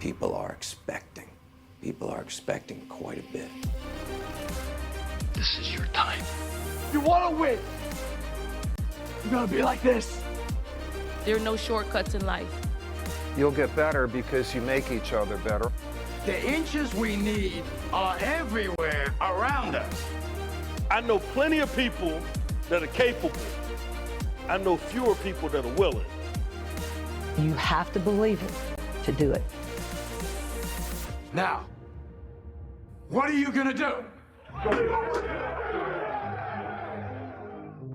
people are expecting. People are expecting quite a bit. This is your time. You want to win. You're going to be like this. There are no shortcuts in life. You'll get better because you make each other better. The inches we need are everywhere around us. I know plenty of people that are capable. I know fewer people that are willing. You have to believe it to do it. Now, what are you going to do?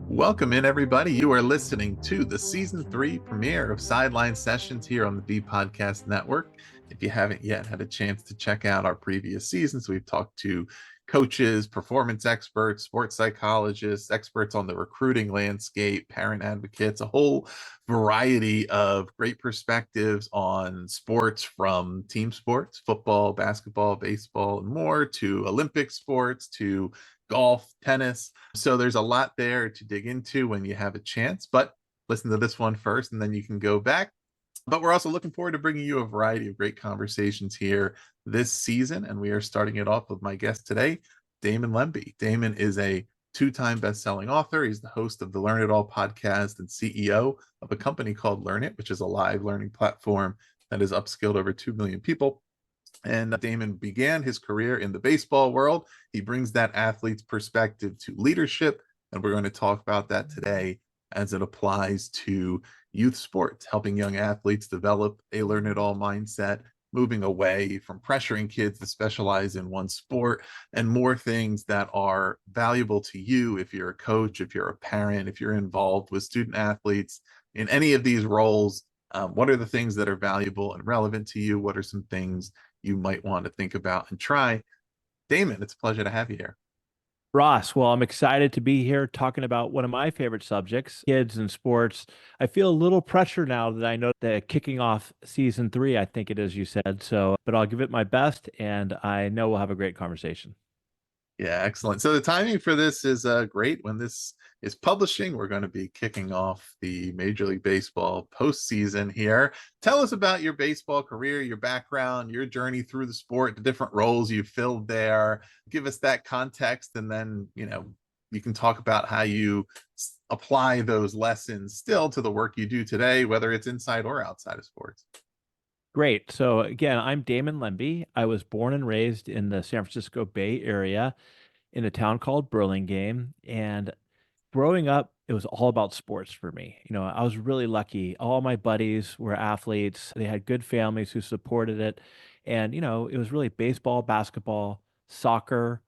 Welcome in, everybody. You are listening to the Season 3 premiere of Sideline Sessions here on the B Podcast Network. If you haven't yet had a chance to check out our previous seasons, we've talked to coaches, performance experts, sports psychologists, experts on the recruiting landscape, parent advocates, a whole variety of great perspectives on sports, from team sports, football, basketball, baseball, and more, to Olympic sports, to golf, tennis. So there's a lot there to dig into when you have a chance, but listen to this one first and then you can go back. But we're also looking forward to bringing you a variety of great conversations here this season. And we are starting it off with my guest today, Damon Lembi. Damon is a two-time best-selling author. He's the host of the Learn It All podcast and CEO of a company called Learnit, which is a live learning platform that has upskilled over 2 million people. And Damon began his career in the baseball world. He brings that athlete's perspective to leadership, and we're going to talk about that today as it applies to youth sports, helping young athletes develop a learn it all mindset, moving away from pressuring kids to specialize in one sport, and more things that are valuable to you if you're a coach, if you're a parent, if you're involved with student athletes in any of these roles. What are the things that are valuable and relevant to you? What are some things you might want to think about and try? Damon, it's a pleasure to have you here. Ross, well, I'm excited to be here talking about one of my favorite subjects, kids and sports. I feel a little pressure now that I know that kicking off season 3, I think it is, you said. So, but I'll give it my best, and I know we'll have a great conversation. Yeah, excellent. So the timing for this is great. When this is publishing, we're going to be kicking off the Major League Baseball postseason here. Tell us about your baseball career, your background, your journey through the sport, the different roles you filled there. Give us that context, and then, you can talk about how you apply those lessons still to the work you do today, whether it's inside or outside of sports. Great. So again, I'm Damon Lembi. I was born and raised in the San Francisco Bay Area in a town called Burlingame. And growing up, it was all about sports for me. I was really lucky. All my buddies were athletes. They had good families who supported it. And, it was really baseball, basketball, soccer,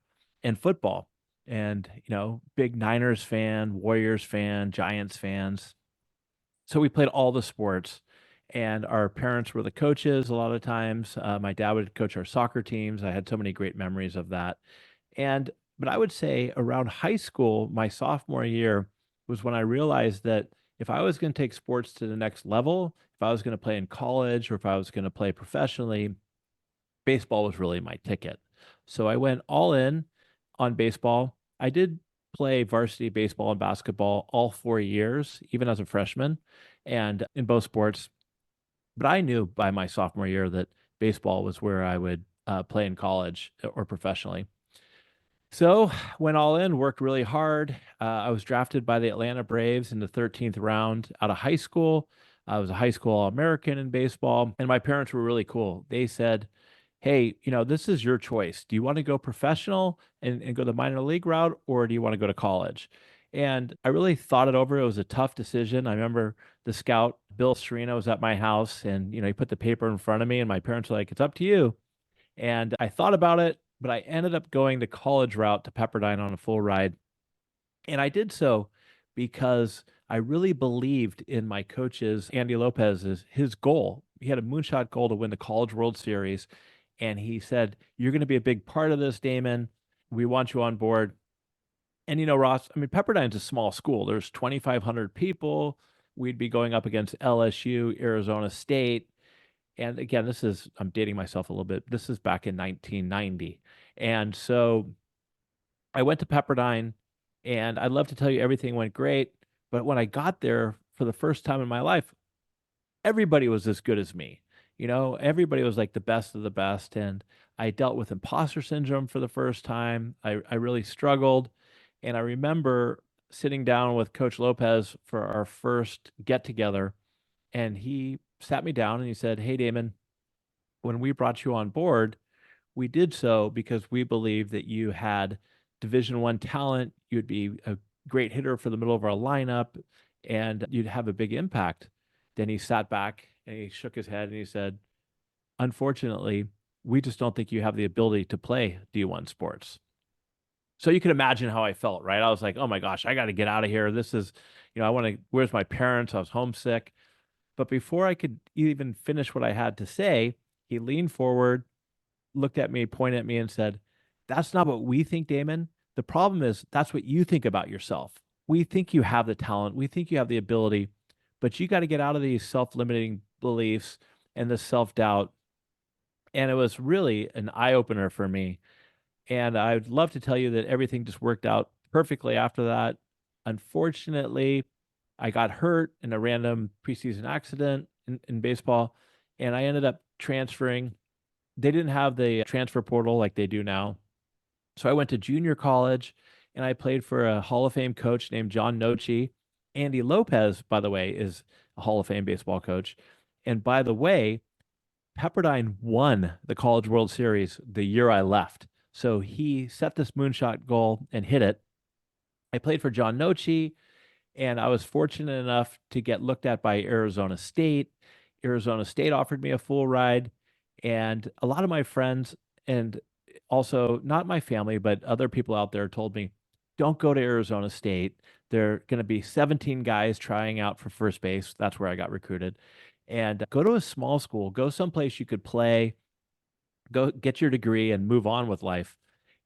and football. And, big Niners fan, Warriors fan, Giants fans. So we played all the sports. And our parents were the coaches a lot of times. My dad would coach our soccer teams. I had so many great memories of that. But I would say around high school, my sophomore year, was when I realized that if I was going to take sports to the next level, if I was going to play in college or if I was going to play professionally, baseball was really my ticket. So I went all in on baseball. I did play varsity baseball and basketball all 4 years, even as a freshman, and in both sports. But I knew by my sophomore year that baseball was where I would play in college or professionally. So went all in, worked really hard. I was drafted by the Atlanta Braves in the 13th round out of high school. I was a high school All-American in baseball, and my parents were really cool. They said, hey, this is your choice. Do you want to go professional and go the minor league route, or do you want to go to college? And I really thought it over. It was a tough decision. I remember the scout, Bill Serena, was at my house, and, he put the paper in front of me, and my parents were like, it's up to you. And I thought about it, but I ended up going the college route to Pepperdine on a full ride. And I did so because I really believed in my coach's, Andy Lopez's, his goal. He had a moonshot goal to win the College World Series. And he said, you're going to be a big part of this, Damon. We want you on board. And, Ross, Pepperdine's a small school. There's 2,500 people. We'd be going up against LSU, Arizona State. And again, I'm dating myself a little bit. This is back in 1990. And so I went to Pepperdine, and I'd love to tell you everything went great. But when I got there for the first time in my life, everybody was as good as me. Everybody was like the best of the best. And I dealt with imposter syndrome for the first time. I really struggled. And I remember sitting down with Coach Lopez for our first get together. And he sat me down and he said, "Hey, Damon, when we brought you on board, we did so because we believed that you had Division 1 talent. You'd be a great hitter for the middle of our lineup, and you'd have a big impact." Then he sat back and he shook his head and he said, "Unfortunately, we just don't think you have the ability to play D1 sports." So you can imagine how I felt, right? I was like, "Oh my gosh, I got to get out of here. This is, I want to, where's my parents?" I was homesick. But before I could even finish what I had to say, he leaned forward, looked at me, pointed at me, and said, "That's not what we think, Damon. The problem is that's what you think about yourself. We think you have the talent, we think you have the ability, but you got to get out of these self limiting beliefs and the self doubt." And it was really an eye opener for me. And I'd love to tell you that everything just worked out perfectly after that. Unfortunately, I got hurt in a random preseason accident in baseball, and I ended up transferring. They didn't have the transfer portal like they do now. So I went to junior college and I played for a Hall of Fame coach named John Nochi. Andy Lopez, by the way, is a Hall of Fame baseball coach. And by the way, Pepperdine won the College World Series the year I left. So he set this moonshot goal and hit it. I played for John Nochi, and I was fortunate enough to get looked at by Arizona State. Arizona State offered me a full ride, and a lot of my friends, and also not my family, but other people out there told me, "Don't go to Arizona State. There are going to be 17 guys trying out for first base." That's where I got recruited. And go to a small school, go someplace you could play, go get your degree and move on with life.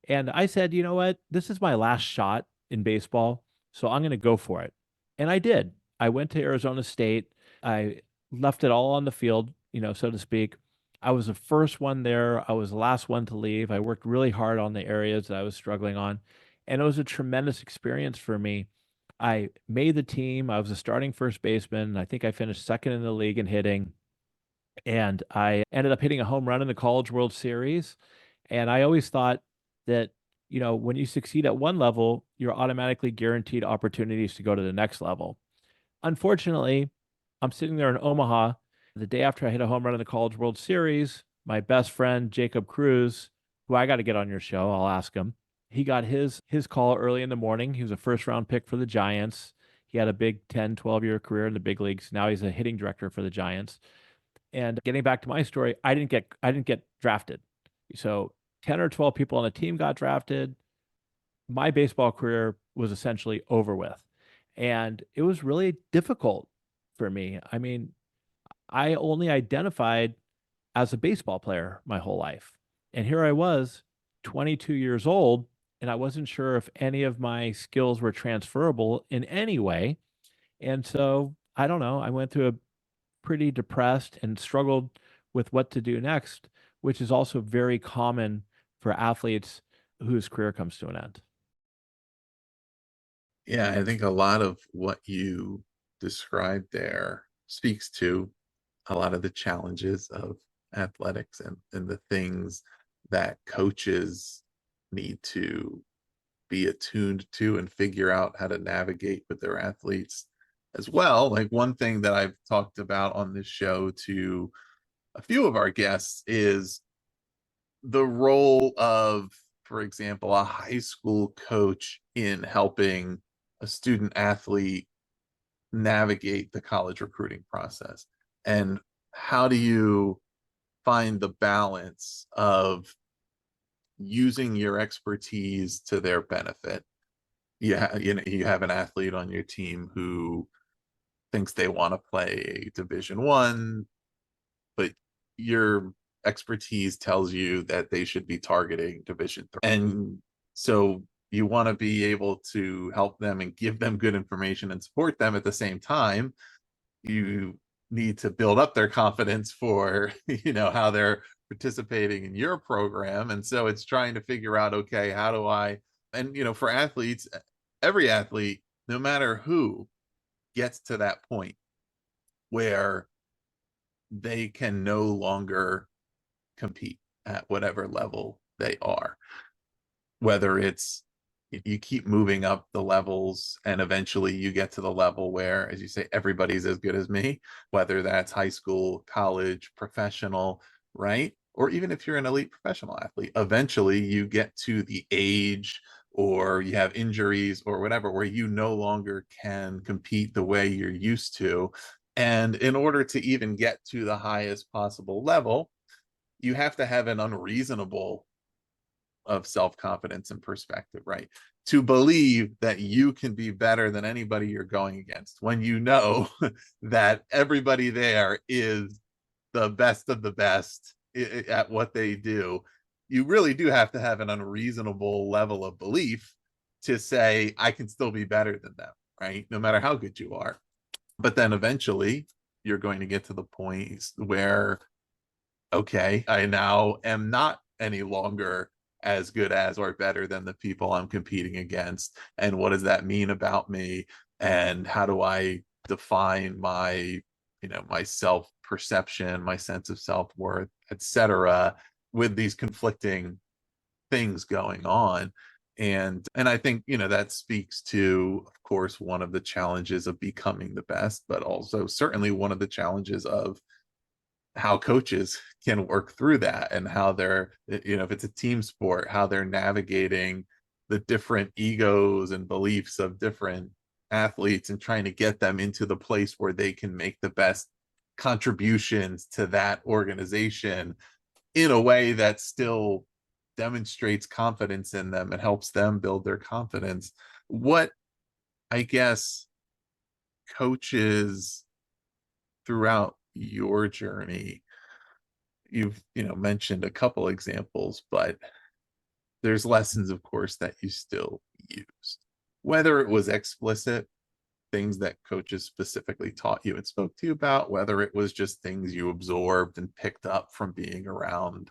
And I said, "You know what? This is my last shot in baseball, so I'm going to go for it." And I did. I went to Arizona State. I left it all on the field, so to speak. I was the first one there. I was the last one to leave. I worked really hard on the areas that I was struggling on, and it was a tremendous experience for me. I made the team. I was a starting first baseman. I think I finished second in the league in hitting, and I ended up hitting a home run in the College World Series. And I always thought that, when you succeed at one level, you're automatically guaranteed opportunities to go to the next level. Unfortunately, I'm sitting there in Omaha the day after I hit a home run in the College World Series. My best friend, Jacob Cruz, who I got to get on your show, I'll ask him. He got his call early in the morning. He was a first round pick for the Giants. He had a big 10, 12-year career in the big leagues. Now he's a hitting director for the Giants. And getting back to my story, I didn't get drafted. So 10 or 12 people on the team got drafted. My baseball career was essentially over with. And it was really difficult for me. I mean, I only identified as a baseball player my whole life. And here I was, 22 years old, and I wasn't sure if any of my skills were transferable in any way. And so, I don't know, I went through a pretty depressed and struggled with what to do next, which is also very common for athletes whose career comes to an end. Yeah, I think a lot of what you described there speaks to a lot of the challenges of athletics and the things that coaches need to be attuned to and figure out how to navigate with their athletes as well. Like one thing that I've talked about on this show to a few of our guests is the role of, for example, a high school coach in helping a student athlete navigate the college recruiting process. And how do you find the balance of using your expertise to their benefit? You have an athlete on your team who thinks they want to play Division 1, but your expertise tells you that they should be targeting Division 3. And so you want to be able to help them and give them good information and support them. At the same time, you need to build up their confidence for how they're participating in your program. And so it's trying to figure out, okay, how do I, and for athletes, every athlete, no matter who, gets to that point where they can no longer compete at whatever level they are. Whether it's you keep moving up the levels and eventually you get to the level where, as you say, everybody's as good as me, whether that's high school, college, professional, right? Or even if you're an elite professional athlete, eventually you get to the age or you have injuries or whatever where you no longer can compete the way you're used to. And in order to even get to the highest possible level, you have to have an unreasonable of self-confidence and perspective, right? To believe that you can be better than anybody you're going against when you know that everybody there is the best of the best at what they do. You really do have to have an unreasonable level of belief to say, I can still be better than them, right? No matter how good you are. But then eventually you're going to get to the point where, okay, I now am not any longer as good as or better than the people I'm competing against. And what does that mean about me? And how do I define my, my self perception, my sense of self-worth, etc., with these conflicting things going on? And I think, that speaks to, of course, one of the challenges of becoming the best, but also certainly one of the challenges of how coaches can work through that, and how they're, if it's a team sport, how they're navigating the different egos and beliefs of different athletes and trying to get them into the place where they can make the best contributions to that organization in a way that still demonstrates confidence in them and helps them build their confidence. What, I guess, coaches throughout your journey, you've mentioned a couple examples, but there's lessons, of course, that you still use, whether it was explicit things that coaches specifically taught you and spoke to you about, whether it was just things you absorbed and picked up from being around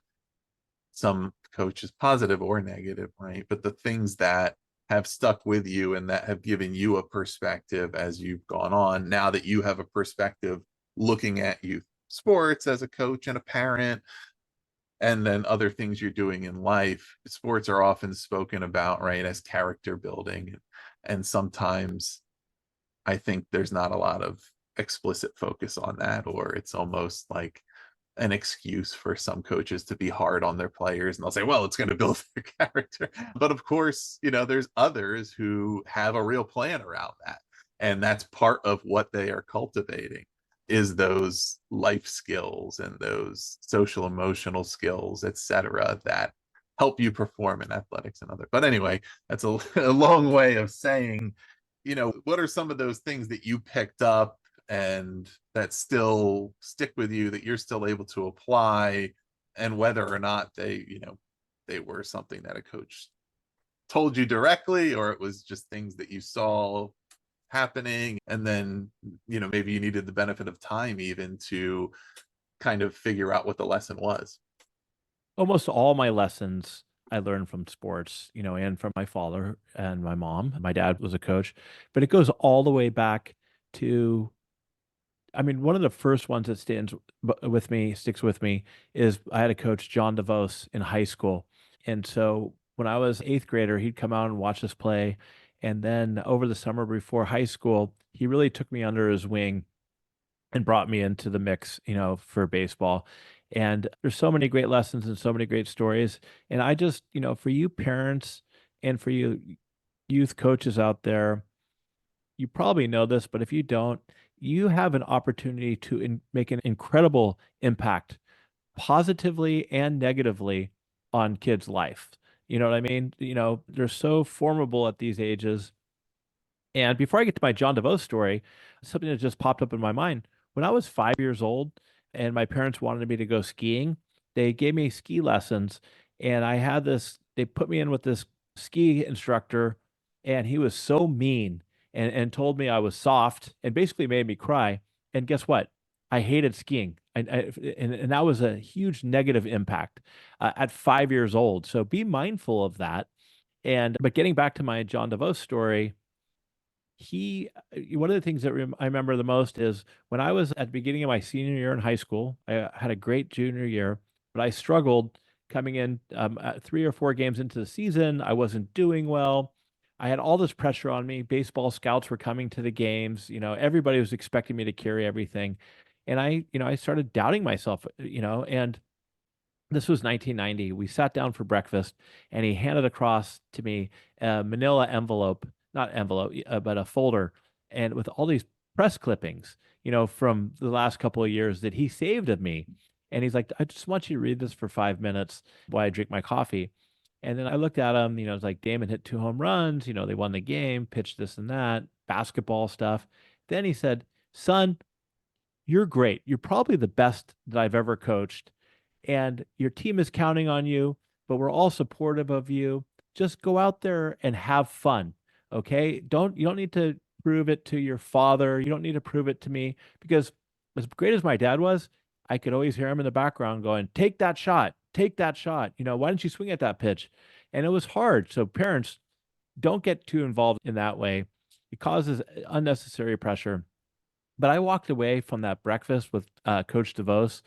some coaches, positive or negative, right? But the things that have stuck with you and that have given you a perspective as you've gone on, now that you have a perspective looking at youth sports as a coach and a parent, and then other things you're doing in life. Sports are often spoken about, right, as character building. And sometimes I think there's not a lot of explicit focus on that, or it's almost like an excuse for some coaches to be hard on their players, and they'll say, well, it's going to build their character. But of course, there's others who have a real plan around that, and that's part of what they are cultivating, is those life skills and those social emotional skills, etc., that help you perform in athletics and other. But anyway, that's a long way of saying, what are some of those things that you picked up and that still stick with you, that you're still able to apply, and whether or not they were something that a coach told you directly, or it was just things that you saw happening, and then maybe you needed the benefit of time even to kind of figure out what the lesson was. Almost all my lessons I learned from sports, and from my father and my mom. My dad was a coach, but it goes all the way back to, I mean, one of the first ones that sticks with me, is I had a coach, John DeVos, in high school. And so when I was eighth grader, he'd come out and watch us play. And then over the summer before high school, he really took me under his wing and brought me into the mix, for baseball. And there's so many great lessons and so many great stories. And I just, for you parents and for you youth coaches out there, you probably know this, but if you don't, you have an opportunity to make an incredible impact, positively and negatively, on kids' life. You know what I mean? They're so formable at these ages. And before I get to my John DeVos story, something that just popped up in my mind. When I was 5 years old and my parents wanted me to go skiing, they gave me ski lessons. And they put me in with this ski instructor, and he was so mean, and told me I was soft and basically made me cry. And guess what? I hated skiing. And that was a huge negative impact at 5 years old. So be mindful of that. But getting back to my John DeVos story, one of the things that I remember the most is when I was at the beginning of my senior year in high school. I had a great junior year, but I struggled coming in 3 or 4 games into the season. I wasn't doing well. I had all this pressure on me. Baseball scouts were coming to the games. Everybody was expecting me to carry everything, and I started doubting myself. And this was 1990. We sat down for breakfast, and he handed across to me a manila envelope, not envelope, but a folder, and with all these press clippings, from the last couple of years that he saved of me. And he's like, I just want you to read this for 5 minutes while I drink my coffee. And then I looked at him, it's like Damon hit 2 home runs, they won the game, pitched this and that, basketball stuff. Then he said, son, you're great. You're probably the best that I've ever coached, and your team is counting on you, but we're all supportive of you. Just go out there and have fun. Okay? You don't need to prove it to your father. You don't need to prove it to me, because as great as my dad was, I could always hear him in the background going, "Take that shot. Take that shot. Why didn't you swing at that pitch?" And it was hard. So parents, don't get too involved in that way. It causes unnecessary pressure. But I walked away from that breakfast with Coach DeVos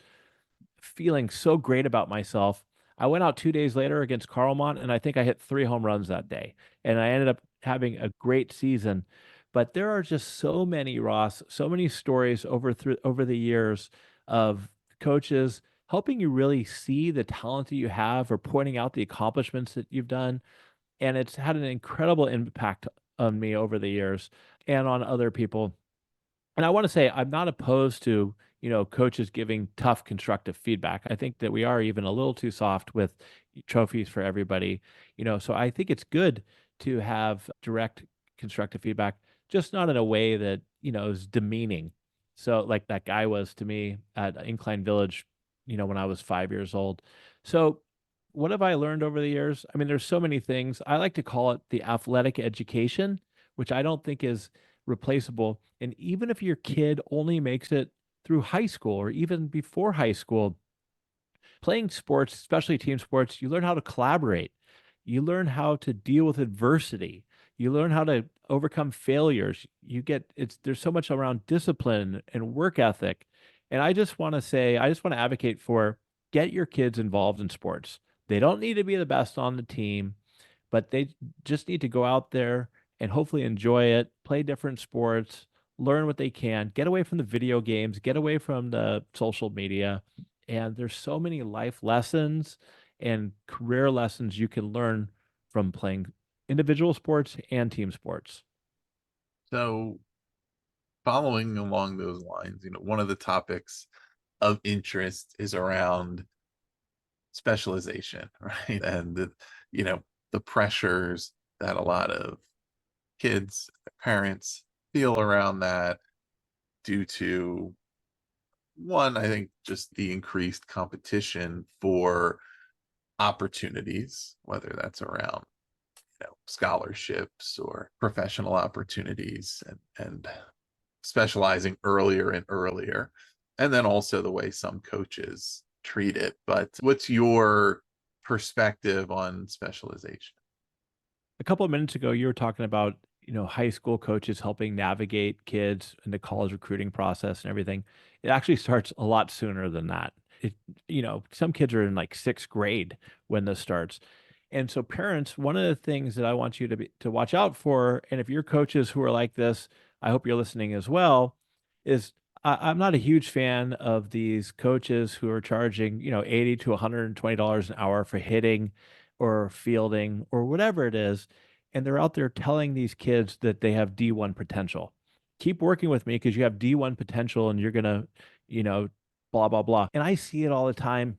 feeling so great about myself. I went out 2 days later against Carlmont, and I think I hit 3 home runs that day. And I ended up having a great season. But there are just so many, Ross, so many stories over the years of coaches helping you really see the talent that you have, or pointing out the accomplishments that you've done. And it's had an incredible impact on me over the years and on other people. And I want to say I'm not opposed to, coaches giving tough constructive feedback. I think that we are even a little too soft with trophies for everybody. So I think it's good to have direct constructive feedback, just not in a way that, is demeaning. So like that guy was to me at Incline Village, when I was 5 years old. So what have I learned over the years? I mean, there's so many things. I like to call it the athletic education, which I don't think is replaceable. And even if your kid only makes it through high school or even before high school, playing sports, especially team sports, you learn how to collaborate. You learn how to deal with adversity. You learn how to overcome failures. There's so much around discipline and work ethic. And I just want to advocate for, get your kids involved in sports. They don't need to be the best on the team, but they just need to go out there and hopefully enjoy it, play different sports, learn what they can, get away from the video games, get away from the social media. And there's so many life lessons and career lessons you can learn from playing individual sports and team sports. So, following along those lines, one of the topics of interest is around specialization, right? And the pressures that a lot of kids, parents feel around that, due to, one, I think, just the increased competition for opportunities, whether that's around scholarships or professional opportunities, and specializing earlier and earlier, and then also the way some coaches treat it. But what's your perspective on specialization? A couple of minutes ago, you were talking about, high school coaches helping navigate kids in the college recruiting process and everything. It actually starts a lot sooner than that. Some kids are in like 6th grade when this starts. And so parents, one of the things that I want you to watch out for, and if you're coaches who are like this, I hope you're listening as well, is I'm not a huge fan of these coaches who are charging, $80 to $120 an hour for hitting or fielding or whatever it is. And they're out there telling these kids that they have D1 potential. Keep working with me because you have D1 potential and you're going to, blah, blah, blah. And I see it all the time,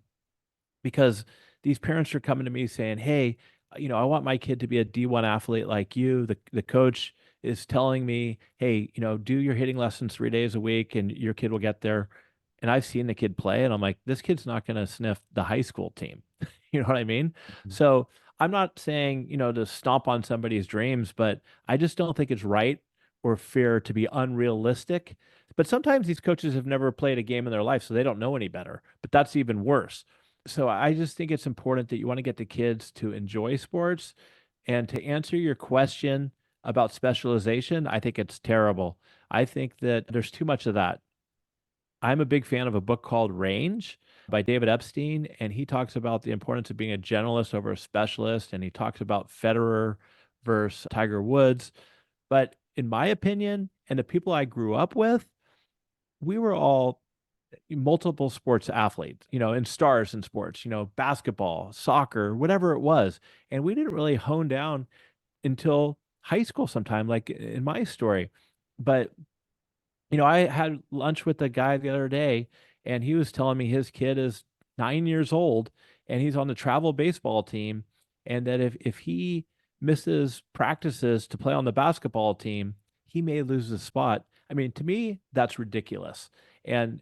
because these parents are coming to me saying, "Hey, I want my kid to be a D1 athlete like you." The coach is telling me, "Hey, do your hitting lessons 3 days a week and your kid will get there." And I've seen the kid play, and I'm like, this kid's not going to sniff the high school team. You know what I mean? So I'm not saying, to stomp on somebody's dreams, but I just don't think it's right or fair to be unrealistic. But sometimes these coaches have never played a game in their life, so they don't know any better. But that's even worse. So I just think it's important that you want to get the kids to enjoy sports. And to answer your question, about specialization, I think it's terrible. I think that there's too much of that. I'm a big fan of a book called Range by David Epstein, and he talks about the importance of being a generalist over a specialist, and he talks about Federer versus Tiger Woods. But in my opinion, and the people I grew up with, we were all multiple sports athletes, and stars in sports, basketball, soccer, whatever it was. And we didn't really hone down until high school sometime, like in my story. But I had lunch with a guy the other day, and he was telling me his kid is 9 years old and he's on the travel baseball team. And that if he misses practices to play on the basketball team, he may lose his spot. I mean, to me, that's ridiculous. And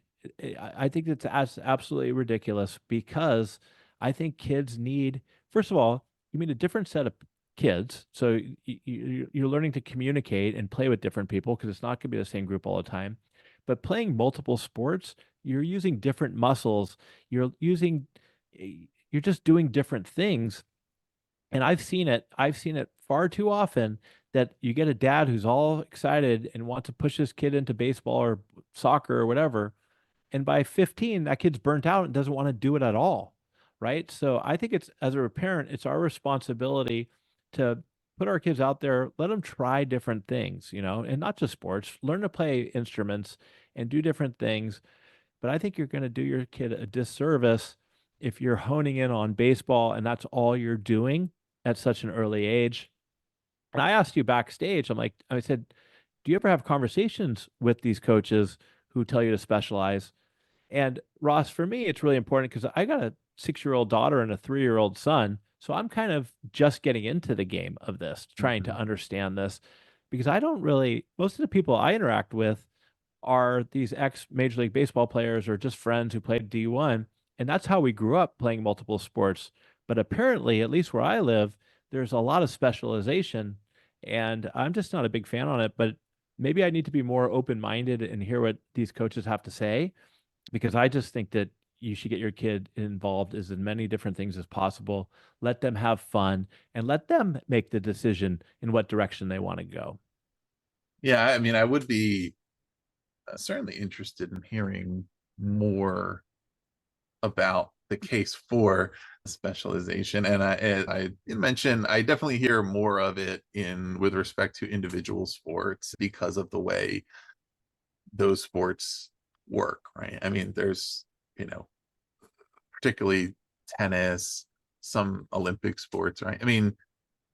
I think that's absolutely ridiculous because I think kids need, first of all, you mean a different set of kids. So you're learning to communicate and play with different people because it's not going to be the same group all the time. But playing multiple sports, you're using different muscles. You're just doing different things. And I've seen it far too often that you get a dad who's all excited and wants to push his kid into baseball or soccer or whatever. And by 15, that kid's burnt out and doesn't want to do it at all. Right. So I think as a parent, it's our responsibility to put our kids out there, let them try different things, and not just sports, learn to play instruments and do different things. But I think you're going to do your kid a disservice if you're honing in on baseball and that's all you're doing at such an early age. And I asked you backstage, I said, do you ever have conversations with these coaches who tell you to specialize? And Ross, for me, it's really important because I got a 6-year-old daughter and a 3-year-old son. So I'm kind of just getting into the game of this, trying to understand this, because most of the people I interact with are these ex Major League Baseball players or just friends who played D1. And that's how we grew up, playing multiple sports. But apparently, at least where I live, there's a lot of specialization. And I'm just not a big fan on it. But maybe I need to be more open-minded and hear what these coaches have to say, because I just think that you should get your kid involved as in many different things as possible. Let them have fun and let them make the decision in what direction they want to go. Yeah, I mean, I would be certainly interested in hearing more about the case for specialization. And I mentioned, I definitely hear more of it with respect to individual sports because of the way those sports work, right? I mean, there's, particularly tennis, some Olympic sports, right? I mean,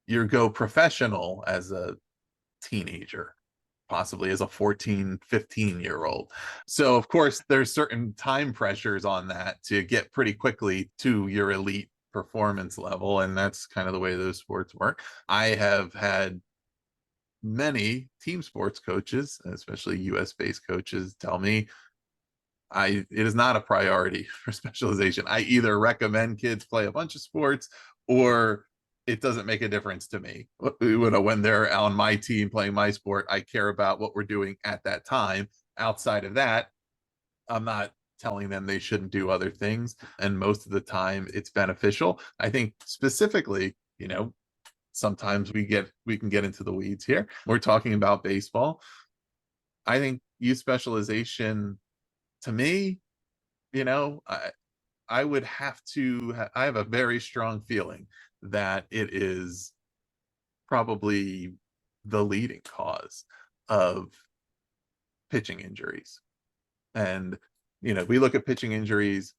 you go professional as a teenager, possibly as a 14, 15-year-old. So of course there's certain time pressures on that to get pretty quickly to your elite performance level. And that's kind of the way those sports work. I have had many team sports coaches, especially US-based coaches, tell me it is not a priority for specialization. I either recommend kids play a bunch of sports or it doesn't make a difference to me. When they're on my team playing my sport, I care about what we're doing at that time. Outside of that, I'm not telling them they shouldn't do other things. And most of the time it's beneficial. I think specifically, sometimes we can get into the weeds here. We're talking about baseball. I think youth specialization, to me, I would have to, I have a very strong feeling that it is probably the leading cause of pitching injuries. And, we look at pitching injuries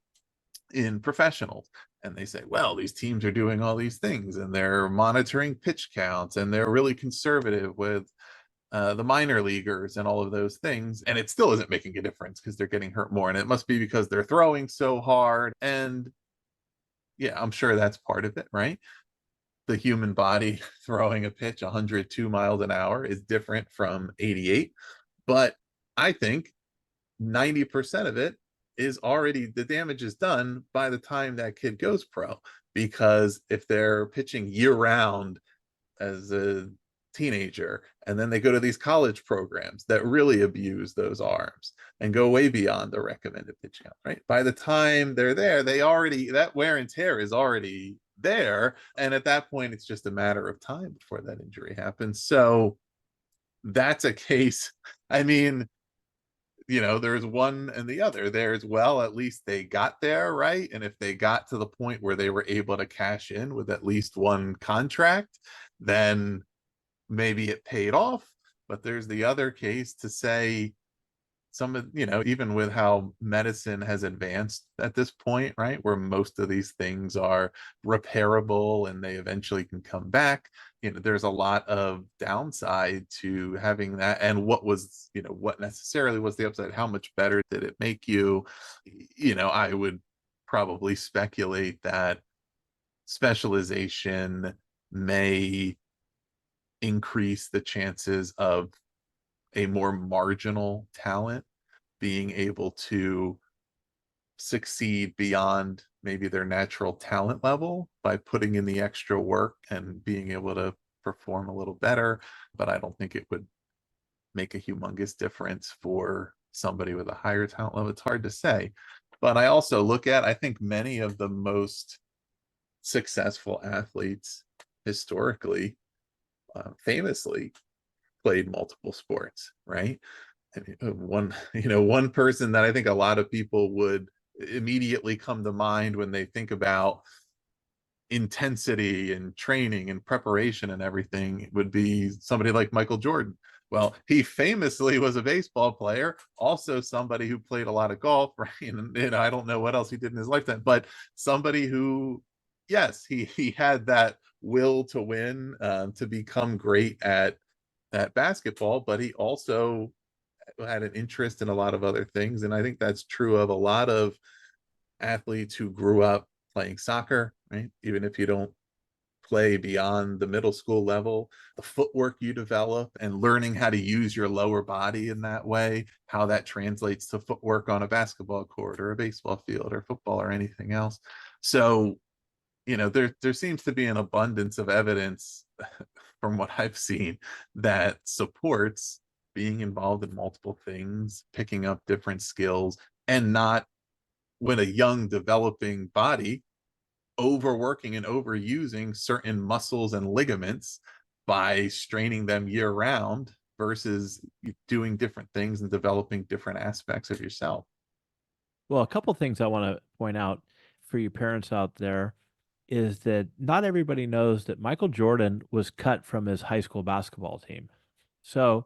in professionals and they say, well, these teams are doing all these things and they're monitoring pitch counts and they're really conservative with the minor leaguers and all of those things. And it still isn't making a difference because they're getting hurt more. And it must be because they're throwing so hard. And yeah, I'm sure that's part of it, right? The human body throwing a pitch 102 miles an hour is different from 88. But I think 90% of it is already, the damage is done by the time that kid goes pro. Because if they're pitching year round as a teenager and then they go to these college programs that really abuse those arms and go way beyond the recommended pitch count, right? By the time they're there, that wear and tear is already there. And at that point, it's just a matter of time before that injury happens. So that's a case. I mean, there's one and the other. There's, well, at least they got there, right? And if they got to the point where they were able to cash in with at least one contract, then maybe it paid off. But there's the other case to say, some of, even with how medicine has advanced at this point, right, where most of these things are repairable and they eventually can come back, there's a lot of downside to having that. And what necessarily was the upside? How much better did it make you? I would probably speculate that specialization may increase the chances of a more marginal talent being able to succeed beyond maybe their natural talent level by putting in the extra work and being able to perform a little better. But I don't think it would make a humongous difference for somebody with a higher talent level. It's hard to say. But I also I think many of the most successful athletes historically, famously, played multiple sports, right? I mean, one person that I think a lot of people would immediately come to mind when they think about intensity and training and preparation and everything would be somebody like Michael Jordan. Well, he famously was a baseball player, also somebody who played a lot of golf, right? And I don't know what else he did in his lifetime, but somebody who, yes, he had that will to win, to become great at basketball, but he also had an interest in a lot of other things. And I think that's true of a lot of athletes who grew up playing soccer, right? Even if you don't play beyond the middle school level, the footwork you develop and learning how to use your lower body in that way, how that translates to footwork on a basketball court or a baseball field or football or anything else. So, there seems to be an abundance of evidence from what I've seen that supports being involved in multiple things, picking up different skills, and not, with a young developing body, overworking and overusing certain muscles and ligaments by straining them year round versus doing different things and developing different aspects of yourself. Well, a couple things I want to point out for you parents out there is that not everybody knows that Michael Jordan was cut from his high school basketball team. So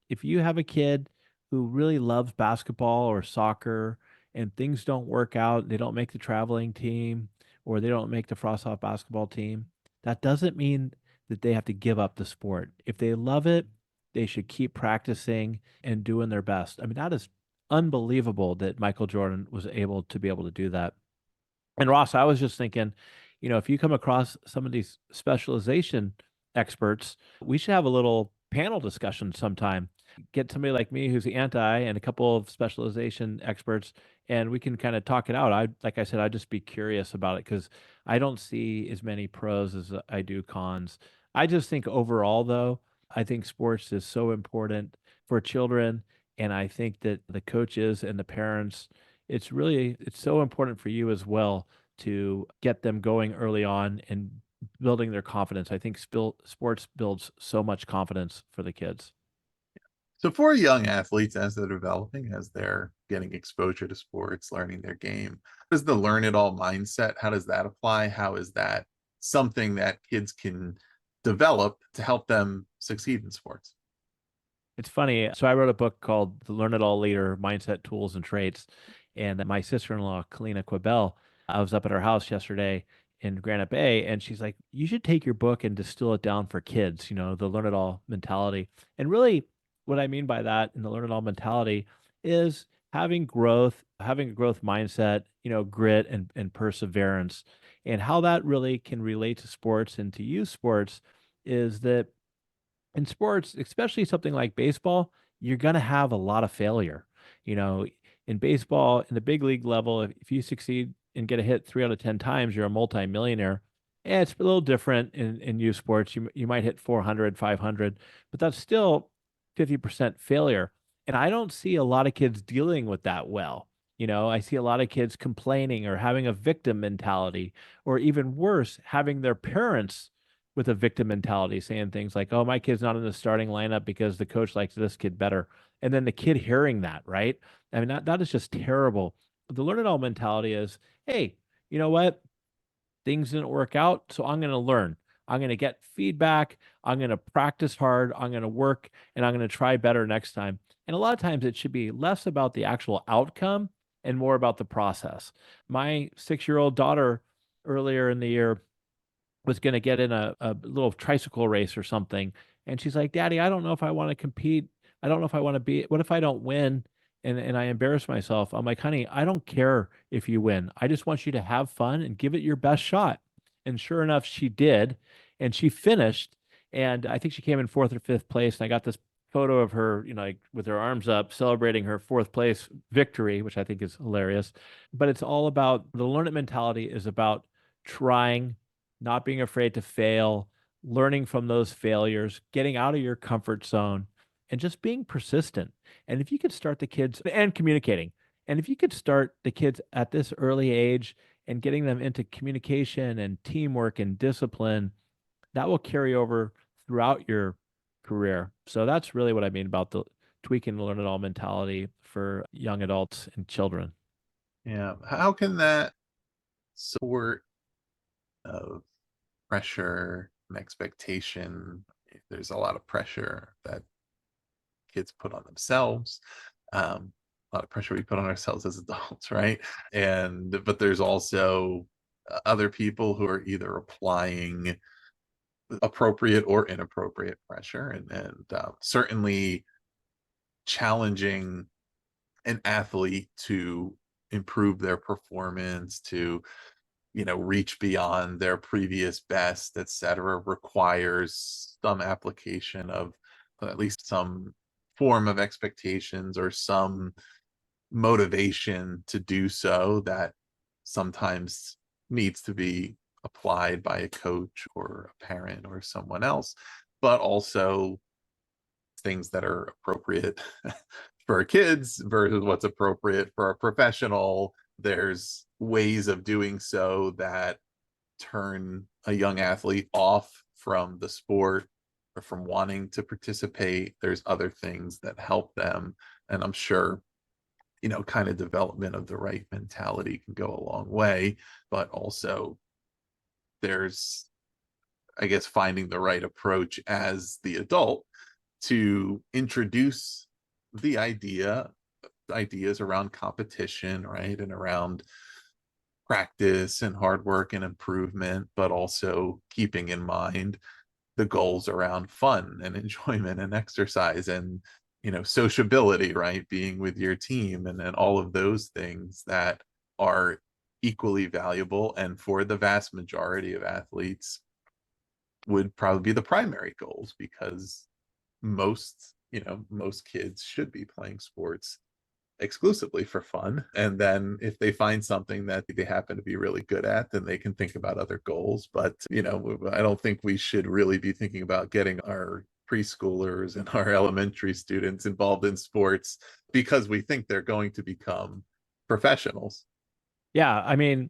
if you have a kid who really loves basketball or soccer and things don't work out, they don't make the traveling team or they don't make the frost off basketball team, that doesn't mean that they have to give up the sport. If they love it, they should keep practicing and doing their best. I mean, that is unbelievable that Michael Jordan was able to do that. And Ross, I was just thinking, if you come across some of these specialization experts, we should have a little panel discussion sometime. Get somebody like me who's anti and a couple of specialization experts, and we can kind of talk it out. Like I said, I'd just be curious about it because I don't see as many pros as I do cons. I just think overall, though, I think sports is so important for children. And I think that the coaches and the parents, it's so important for you as well to get them going early on and building their confidence. I think sports builds so much confidence for the kids. So for young athletes, as they're developing, as they're getting exposure to sports, learning their game, does the learn it all mindset, how does that apply? How is that something that kids can develop to help them succeed in sports? It's funny. So I wrote a book called The Learn It All Leader: Mindset, Tools, and Traits. And my sister-in-law, Kalina Quibell, I was up at her house yesterday in Granite Bay, and she's like, "You should take your book and distill it down for kids, the learn it all mentality." And really, what I mean by that in the learn it all mentality is having a growth mindset, grit and perseverance. And how that really can relate to sports and to youth sports is that in sports, especially something like baseball, you're going to have a lot of failure. You know, in baseball, in the big league level, if you succeed and get a hit 3 out of 10 times, you're a multimillionaire. And it's a little different in youth sports. You might hit 400, 500, but that's still 50% failure. And I don't see a lot of kids dealing with that well. I see a lot of kids complaining or having a victim mentality, or even worse, having their parents with a victim mentality saying things like, oh, my kid's not in the starting lineup because the coach likes this kid better. And then the kid hearing that, right? I mean, that is just terrible. The learn it all mentality is, hey, you know what? Things didn't work out, so I'm going to learn. I'm going to get feedback. I'm going to practice hard. I'm going to work, and I'm going to try better next time. And a lot of times it should be less about the actual outcome and more about the process. My 6-year-old daughter earlier in the year was going to get in a little tricycle race or something. And she's like, Daddy, I don't know if I want to compete. I don't know if I want to be, what if I don't win? And I embarrass myself. I'm like, honey, I don't care if you win. I just want you to have fun and give it your best shot. And sure enough, she did. And she finished. And I think she came in 4th or 5th place. And I got this photo of her, like with her arms up, celebrating her 4th place victory, which I think is hilarious. But it's all about the learn it mentality is about trying, not being afraid to fail, learning from those failures, getting out of your comfort zone, and just being persistent. And if you could start the kids and communicating, and if you could start the kids at this early age and getting them into communication and teamwork and discipline, that will carry over throughout your career. So that's really what I mean about the tweaking the learn it all mentality for young adults and children. Yeah. How can that sort of pressure and expectation, if there's a lot of pressure that kids put on themselves, a lot of pressure we put on ourselves as adults, right? But there's also other people who are either applying appropriate or inappropriate pressure, and certainly challenging an athlete to improve their performance, to reach beyond their previous best, etc., requires some application of at least some form of expectations or some motivation to do so that sometimes needs to be applied by a coach or a parent or someone else, but also things that are appropriate for kids versus what's appropriate for a professional. There's ways of doing so that turn a young athlete off from the sport or from wanting to participate. There's other things that help them. And I'm sure, kind of development of the right mentality can go a long way, but also there's, I guess, finding the right approach as the adult to introduce the ideas around competition, right? And around practice and hard work and improvement, but also keeping in mind the goals around fun and enjoyment and exercise and, sociability, right? Being with your team and all of those things that are equally valuable. And for the vast majority of athletes would probably be the primary goals, because most kids should be playing sports exclusively for fun. And then if they find something that they happen to be really good at, then they can think about other goals. But, I don't think we should really be thinking about getting our preschoolers and our elementary students involved in sports because we think they're going to become professionals. Yeah. I mean,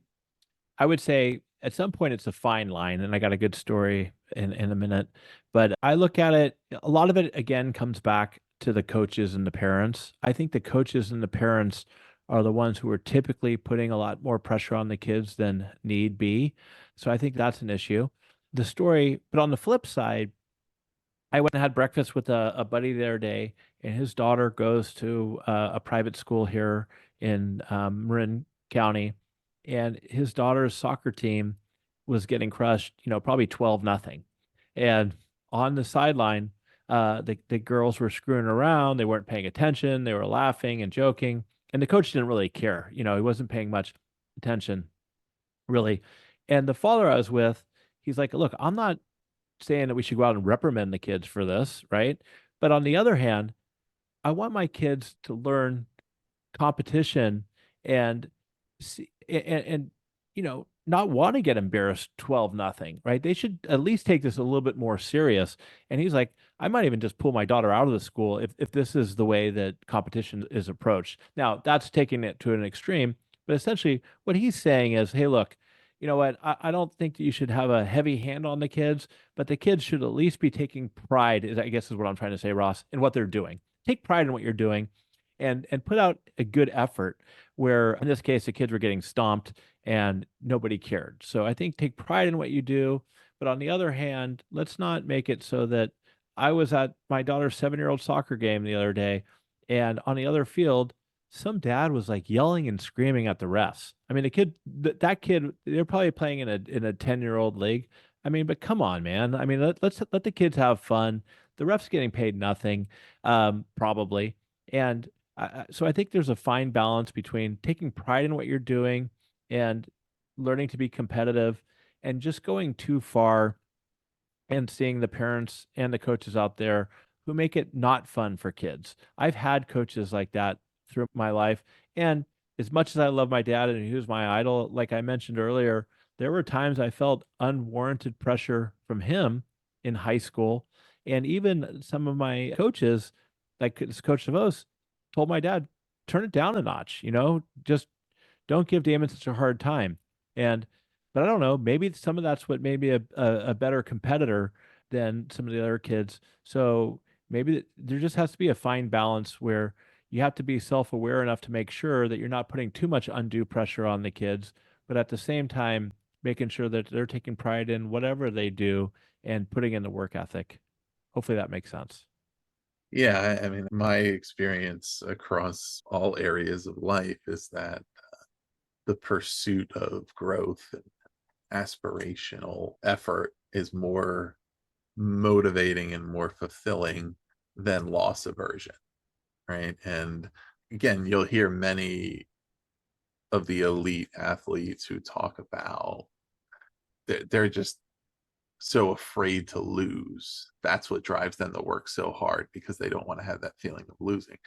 I would say at some point it's a fine line, and I got a good story in a minute. But I look at it, a lot of it again comes back to the coaches and the parents. I think the coaches and the parents are the ones who are typically putting a lot more pressure on the kids than need be. So I think that's an issue. The story, but on the flip side, I went and had breakfast with a buddy the other day, and his daughter goes to a private school here in Marin County, and his daughter's soccer team was getting crushed, probably 12-0. And on the sideline, the girls were screwing around. They weren't paying attention. They were laughing and joking, and the coach didn't really care. He wasn't paying much attention, really. And the father I was with, he's like, "Look, I'm not saying that we should go out and reprimand the kids for this, right? But on the other hand, I want my kids to learn competition and see, and not want to get embarrassed 12-0, right? They should at least take this a little bit more serious. And he's like, I might even just pull my daughter out of the school if this is the way that competition is approached. Now, that's taking it to an extreme, but essentially what he's saying is, hey, look, you know what? I don't think that you should have a heavy hand on the kids, but the kids should at least be taking pride, is I guess is what I'm trying to say, Ross, in what they're doing. Take pride in what you're doing and put out a good effort where in this case the kids were getting stomped and nobody cared. So I think take pride in what you do, but on the other hand, let's not make it so that I was at my daughter's 7-year-old soccer game the other day, and on the other field, some dad was like yelling and screaming at the refs. I mean, the kid, that kid, they're probably playing in a 10-year-old league. I mean, but come on, man. I mean, let's let the kids have fun. The refs getting paid nothing, probably, and so I think there's a fine balance between taking pride in what you're doing and learning to be competitive, and just going too far and seeing the parents and the coaches out there who make it not fun for kids. I've had coaches like that through my life. And as much as I love my dad and he was my idol, like I mentioned earlier, there were times I felt unwarranted pressure from him in high school. And even some of my coaches, like this coach DeVos, told my dad, turn it down a notch, just don't give Damon such a hard time. And but I don't know, maybe some of that's what made me a better competitor than some of the other kids. So maybe there just has to be a fine balance where you have to be self-aware enough to make sure that you're not putting too much undue pressure on the kids, but at the same time making sure that they're taking pride in whatever they do and putting in the work ethic. Hopefully that makes sense. Yeah, I mean, my experience across all areas of life is that the pursuit of growth and aspirational effort is more motivating and more fulfilling than loss aversion, right? And again, you'll hear many of the elite athletes who talk about they're just so afraid to lose. That's what drives them to work so hard, because they don't want to have that feeling of losing.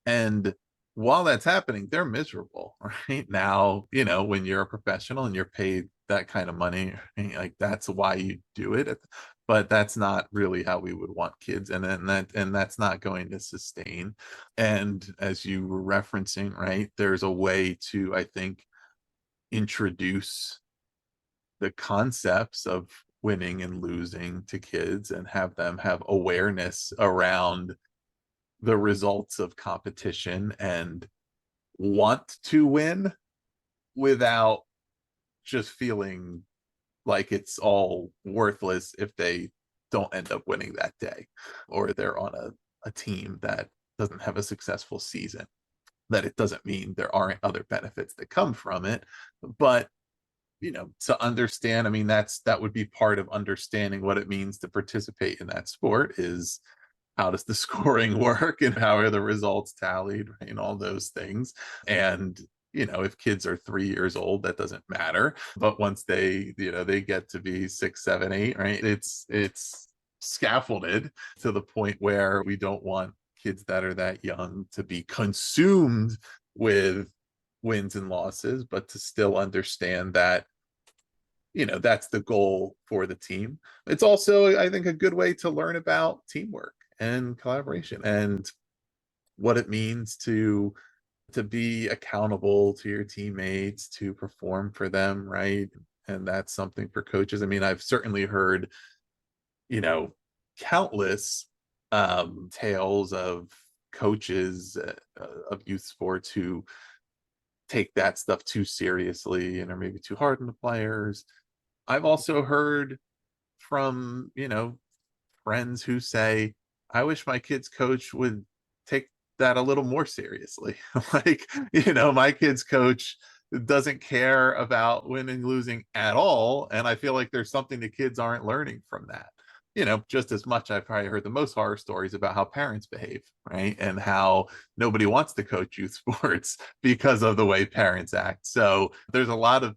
And while that's happening, they're miserable, right? Now, when you're a professional and you're paid that kind of money, right, like that's why you do it. But that's not really how we would want kids, and that's not going to sustain. And as you were referencing, right, there's a way to, I think, introduce the concepts of winning and losing to kids and have them have awareness around the results of competition and want to win without just feeling like it's all worthless if they don't end up winning that day, or they're on a team that doesn't have a successful season. That it doesn't mean there aren't other benefits that come from it, but to understand, I mean, that would be part of understanding what it means to participate in that sport is how does the scoring work and how are the results tallied, right? And all those things. And if kids are 3 years old, that doesn't matter. But once they get to be 6, 7, 8, right? It's scaffolded to the point where we don't want kids that are that young to be consumed with wins and losses, but to still understand that that's the goal for the team. It's also, I think, a good way to learn about teamwork and collaboration and what it means to be accountable to your teammates, to perform for them, right? And that's something for coaches. I mean, I've certainly heard countless tales of coaches of youth sports who take that stuff too seriously and are maybe too hard on the players. I've also heard from, friends who say, I wish my kid's coach would take that a little more seriously. Like, my kid's coach doesn't care about winning, losing at all. And I feel like there's something the kids aren't learning from that. Just as much, I've probably heard the most horror stories about how parents behave, right? And how nobody wants to coach youth sports because of the way parents act. So there's a lot of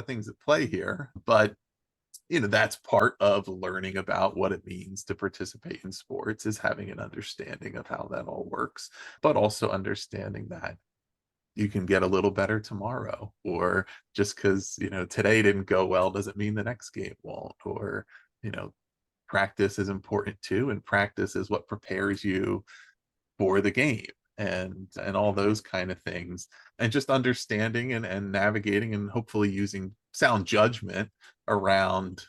things at play here, but that's part of learning about what it means to participate in sports, is having an understanding of how that all works, but also understanding that you can get a little better tomorrow, or just because, today didn't go well doesn't mean the next game won't, or, practice is important too. And practice is what prepares you for the game, and all those kind of things, and just understanding and navigating and hopefully using sound judgment around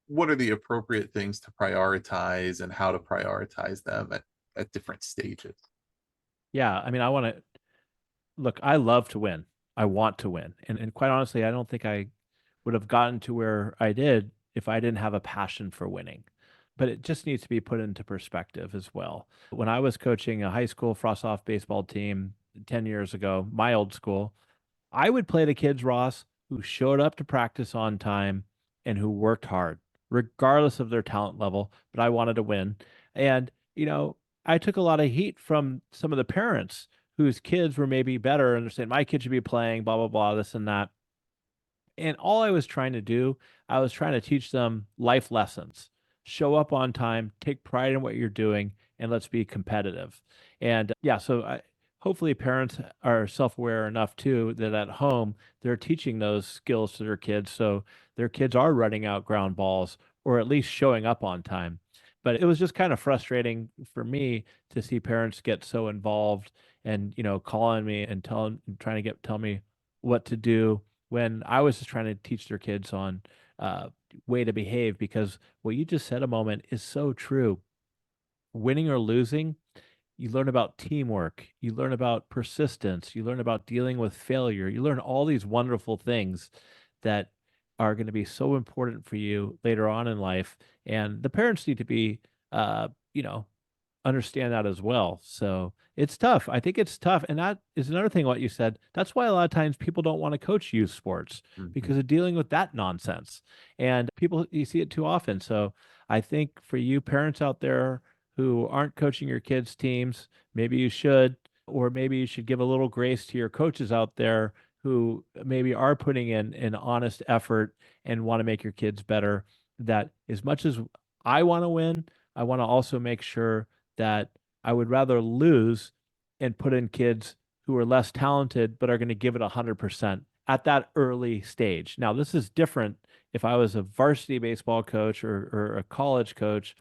what are the appropriate things to prioritize and how to prioritize them at different stages. Yeah, I mean, I want to look, I love to win. I want to win. And quite honestly, I don't think I would have gotten to where I did if I didn't have a passion for winning. But it just needs to be put into perspective as well. When I was coaching a high school frost-off baseball team 10 years ago, my old school, I would play the kids, Ross, who showed up to practice on time and who worked hard, regardless of their talent level. But I wanted to win. And, I took a lot of heat from some of the parents whose kids were maybe better and they're saying, my kid should be playing, blah, blah, blah, this and that. And all I was trying to do, I was trying to teach them life lessons. Show up on time, take pride in what you're doing, and let's be competitive. And yeah, so hopefully parents are self-aware enough too that at home they're teaching those skills to their kids, so their kids are running out ground balls or at least showing up on time. But it was just kind of frustrating for me to see parents get so involved and calling me and trying to tell me what to do when I was just trying to teach their kids on way to behave, because what you just said a moment is so true. Winning or losing, you learn about teamwork, you learn about persistence, you learn about dealing with failure, you learn all these wonderful things that are going to be so important for you later on in life. And the parents need to be, you know, understand that as well. So it's tough. I think it's tough. And that is another thing what you said. That's why a lot of times people don't want to coach youth sports because of dealing with that nonsense. And people, you see it too often. So I think for you parents out there who aren't coaching your kids' teams, maybe you should, or maybe you should give a little grace to your coaches out there who maybe are putting in an honest effort and want to make your kids better. That as much as I want to win, I want to also make sure that I would rather lose and put in kids who are less talented but are going to give it 100% at that early stage. Now, this is different if I was a varsity baseball coach or a college coach,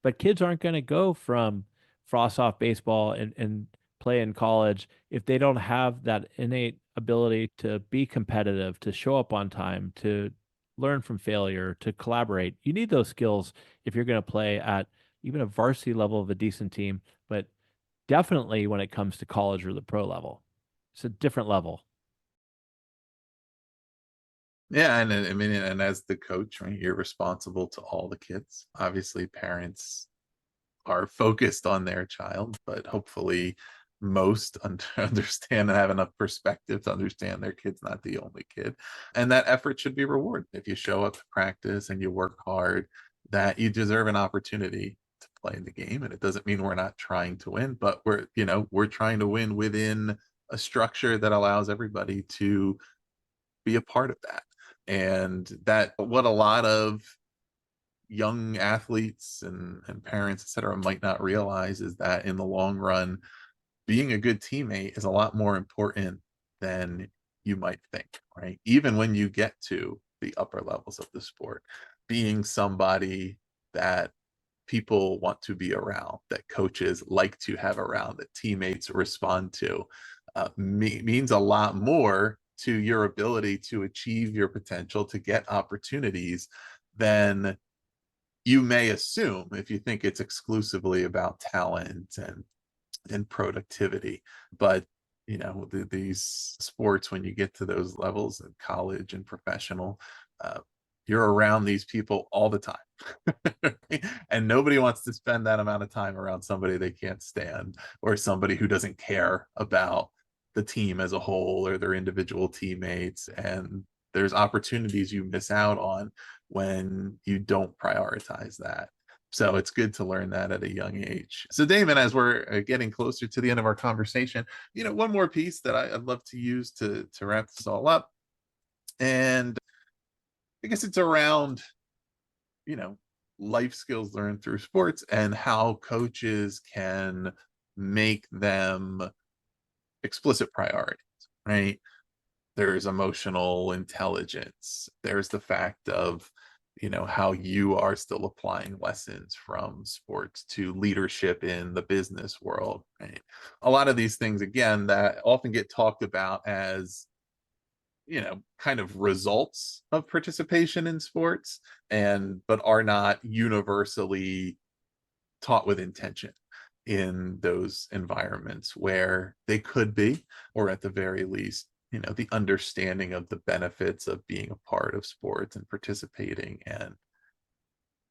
but kids aren't going to go from frost off baseball and play in college if they don't have that innate ability to be competitive, to show up on time, to learn from failure, to collaborate. You need those skills if you're going to play at even a varsity level of a decent team, but definitely when it comes to college or the pro level. It's a different level. Yeah, and I mean, and as the coach, right, you're responsible to all the kids. Obviously, parents are focused on their child, but hopefully most understand and have enough perspective to understand their kid's not the only kid. And that effort should be rewarded. If you show up to practice and you work hard, that you deserve an opportunity to play in the game. And it doesn't mean we're not trying to win, but we're trying to win within a structure that allows everybody to be a part of that. And that what a lot of young athletes and parents, et cetera, might not realize is that in the long run, being a good teammate is a lot more important than you might think, right? Even when you get to the upper levels of the sport, being somebody that people want to be around, that coaches like to have around, that teammates respond to, means a lot more to your ability to achieve your potential, to get opportunities than you may assume if you think it's exclusively about talent and productivity. But these sports, when you get to those levels in college and professional, you're around these people all the time. And nobody wants to spend that amount of time around somebody they can't stand, or somebody who doesn't care about the team as a whole or their individual teammates. And there's opportunities you miss out on when you don't prioritize that. So it's good to learn that at a young age. So Damon, as we're getting closer to the end of our conversation, one more piece that I'd love to use to wrap this all up. And I guess it's around, life skills learned through sports and how coaches can make them explicit priorities, right? There's emotional intelligence. There's the fact of, how you are still applying lessons from sports to leadership in the business world, right? A lot of these things, again, that often get talked about as, kind of results of participation in sports, but are not universally taught with intention in those environments where they could be, or at the very least, the understanding of the benefits of being a part of sports and participating, and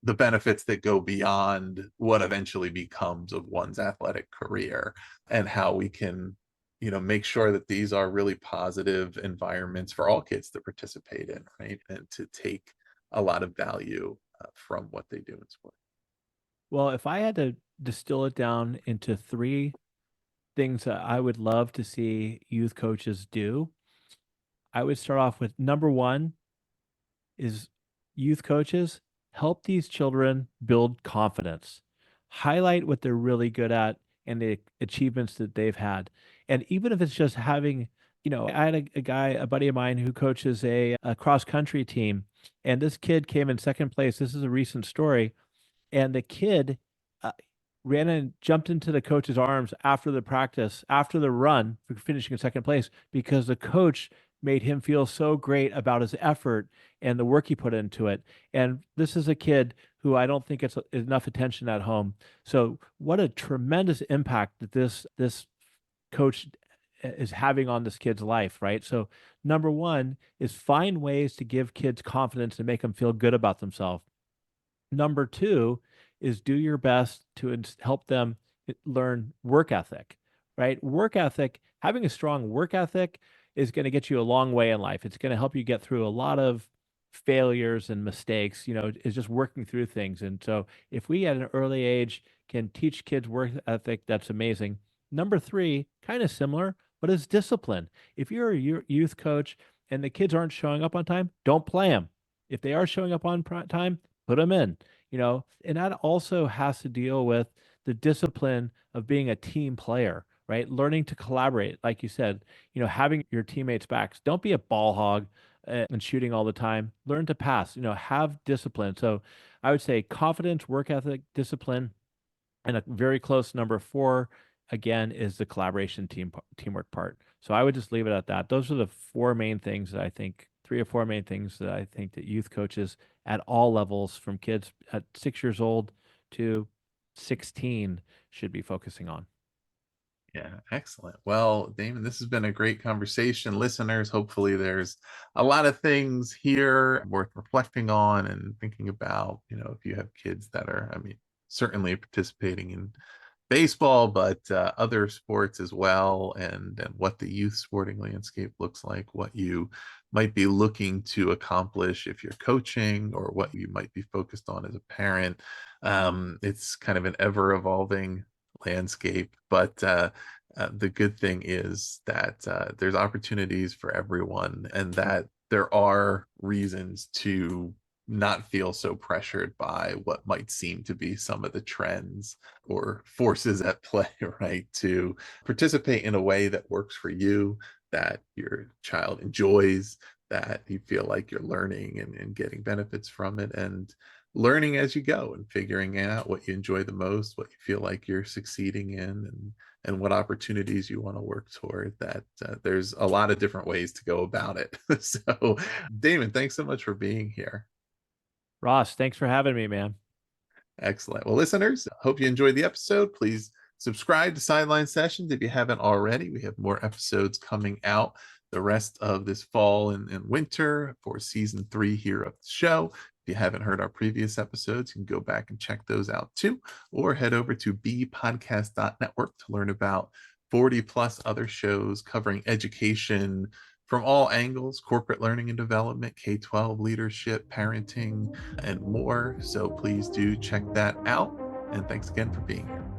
the benefits that go beyond what eventually becomes of one's athletic career, and how we can make sure that these are really positive environments for all kids to participate in, right, and to take a lot of value from what they do in sport. Well, if I had to distill it down into three things that I would love to see youth coaches do, I would start off with number one is youth coaches help these children build confidence, highlight what they're really good at and the achievements that they've had. And even if it's just having, I had a buddy of mine who coaches a cross country team, and this kid came in second place. This is a recent story, and the kid uh, ran and jumped into the coach's arms after the practice, after the run for finishing in second place, because the coach made him feel so great about his effort and the work he put into it. And this is a kid who I don't think gets enough attention at home. So what a tremendous impact that this coach is having on this kid's life, right? So number one is find ways to give kids confidence and make them feel good about themselves. Number two is do your best to help them learn work ethic, right? Work ethic, having a strong work ethic is going to get you a long way in life. It's going to help you get through a lot of failures and mistakes, is just working through things. And so if we at an early age can teach kids work ethic, that's amazing. Number three, kind of similar, but is discipline. If you're a youth coach and the kids aren't showing up on time, don't play them. If they are showing up on time, put them in, and that also has to deal with the discipline of being a team player, right? Learning to collaborate, like you said, having your teammates' backs. Don't be a ball hog and shooting all the time. Learn to pass, have discipline. So I would say confidence, work ethic, discipline, and a very close number four, again, is the collaboration teamwork part. So I would just leave it at that. Those are the four main things that I think, three or four main things that I think that youth coaches at all levels, from kids at 6 years old to 16, should be focusing on. Yeah, excellent. Well, Damon, this has been a great conversation. Listeners, hopefully there's a lot of things here worth reflecting on and thinking about, if you have kids that are, certainly participating in baseball, but other sports as well, and what the youth sporting landscape looks like, what you might be looking to accomplish if you're coaching, or what you might be focused on as a parent. It's kind of an ever evolving landscape, but the good thing is that there's opportunities for everyone, and that there are reasons to not feel so pressured by what might seem to be some of the trends or forces at play, right? To participate in a way that works for you, that your child enjoys, that you feel like you're learning and getting benefits from it, and learning as you go and figuring out what you enjoy the most, what you feel like you're succeeding in, and what opportunities you want to work toward. That there's a lot of different ways to go about it. So, Damon, thanks so much for being here. Ross, thanks for having me, man. Excellent. Well, listeners, hope you enjoyed the episode. Please subscribe to Sideline Sessions if you haven't already. We have more episodes coming out the rest of this fall and winter for season 3 here of the show. If you haven't heard our previous episodes, you can go back and check those out too, or head over to bpodcast.network to learn about 40 plus other shows covering education from all angles: corporate learning and development, K-12 leadership, parenting, and more. So please do check that out. And thanks again for being here.